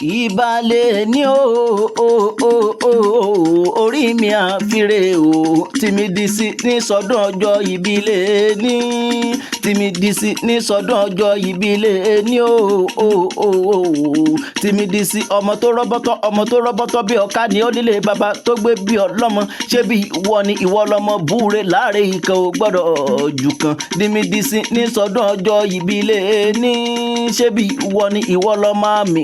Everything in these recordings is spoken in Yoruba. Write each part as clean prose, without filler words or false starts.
ìbàlẹ̀ ní orí mi àfiré o tìmídìsí ní sọdún ọjọ́ ìbílẹ̀ ní tìmídìsí ní sọdún ọjọ́ ìbílẹ̀ ní tìmídìsí ọmọ tó rọ́bọ́tọ́ bí ọ̀ká ní onílé bàbá tó gbé bí ọlọ́mọ ṣé bí ìwọ ni ìwọ lọmọ búre láàrin ìkan ò gbọ́dọ̀ jù kan tìmídìsí ní sọdún ọjọ́ ìbílẹ̀ ní ṣé bí ìwọ ni ìwọ lọmọ mi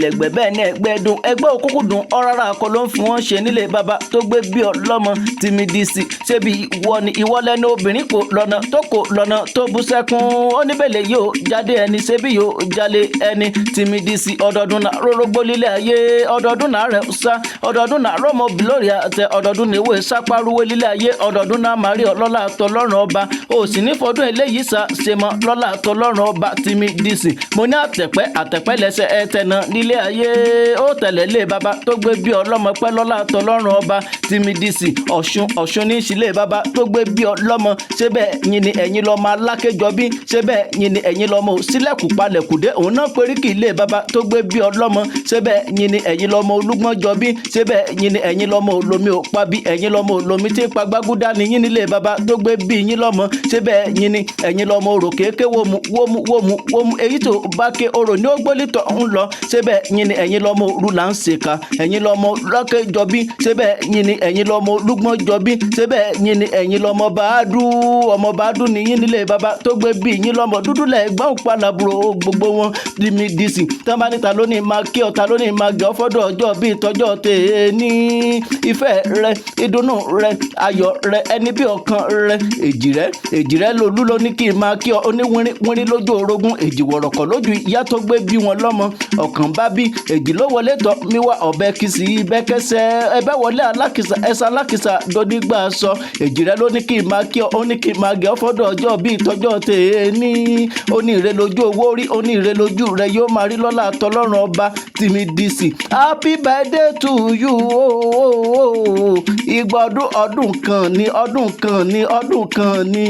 lẹ́gbẹ́ bẹ́ẹ̀ ni ẹgbẹ́ dùn ẹgbẹ́ òkúkú dùn ọ̀rárá akọ ló ń fi wọ́n ṣe nílé bàbá tó gbé bí ọlọ́mọ tìmídìsí ṣébi ìwọ ni ìwọ lẹ́nu obìnrin kò lọ́nà tó bú sẹ́kún ó níbẹ̀lẹ̀ yóò jáde ẹni ṣébi yóò jalè ẹni tìmídìsí ọdọọdún náà rórógbó lílé ayé ọdọọdún náà rẹ̀ sá ọdọọdún náà rọ́mọ bìlórí àtẹ ọdọọdún ní ìwé sápárúwé lílé ayé ọdọọdún náà máa rí ọlọ́lá àtọlọ́run ọba ó sì ní fọdún eléyìí sá ṣe mọ́ lọ́lá àtọlọ́run ọba tìmídìsí mo ní àtẹ̀pẹ́ lẹ́sẹ̀ ẹ̀tẹ̀nà nílé ayé ó tẹ̀lé lé bàbá tó gbé bí ọlọ́mọ pẹ́ lọ́lá tọlọ́run ọba tìmídìsí ọ̀ṣun ní ìṣílẹ̀ bàbá tó gbé bí ọlọ́mọ ṣé bẹ́ẹ̀ yín ni ẹ̀yin lọ́mọ alákéjọ bí ṣé bẹ́ẹ̀ yín ni ẹ̀yin lọ́mọ sílẹ̀kùn palẹ̀kùdé òun náà períkì ilé bàbá tó gbé bí ọlọ́mọ ṣé bẹ́ẹ̀ yín ni ẹ̀yin lọ́mọ olúgbọ́njọ bí ṣé bẹ́ẹ̀ yín ni ẹ̀yin lọ́mọ olómi òpa bí ẹ̀yin lọ́mọ olómi tí pagbágúdá ni yín nílé bàbá tó gbé bí yín lọ́mọ ṣé bẹ́ẹ̀ yín ni ẹ̀yin lọ́mọ orò kéèké wómù èyí tó bá ké orò ní ó gbólítọ̀ ń lọ ṣé bẹ́ẹ̀ yín ni ẹ̀yin lọ́mọ òru là ń ṣèkà ẹ̀yin lọ́mọ lọ́kẹ́jọbí ṣé bẹ́ẹ̀ yín ni ẹ̀yin lọ́mọ olúgbọ́njọbí ṣé bẹ́ẹ̀ yín ni ẹ̀yin lọ́mọ bàádù ni yín nílé bàbá tó gbé bí yín lọ́mọ dúdú lẹ́gbọ́n palaburo gbogbo wọn tìmídìsí tánbá níta lónìí máa kí ọ̀tá lónìí máa gẹ̀ ọ́ fọ́dọ̀ ọjọ́ bí ìtọ́jọ́ tèé ní ìfẹ́ rẹ ìdùnnú rẹ ayọ̀ rẹ ẹni bí ọkàn rẹ èjì rẹ lolú ló ní kí n máa kí ọ oníwínrín lójú orogún èjì wọ̀rọ̀kọ̀ lójú ìyá tó gbé bí wọn lọ́mọ ọ̀kan bá bí èjì ló wọlé tọ́ mi wá ọ̀bẹ kìsì bẹ́kẹsẹ̀ ẹbẹ́ wọlé alákìsà ẹsẹ̀ alákìsà dọ́dígbà sọ èjì rẹ ló ní kí n máa kí ọ ó ní kí n máa gẹ̀ ọ́ fọ́dọ̀ ọjọ́ bí ìtọ́jọ́ tèé ní oníire lójú owó rí oníire lójú rẹ yóò máa rí lọ́lá tọlọ́run ọba tìmídìsí happy birthday to you ìgbà ọdún kan ní.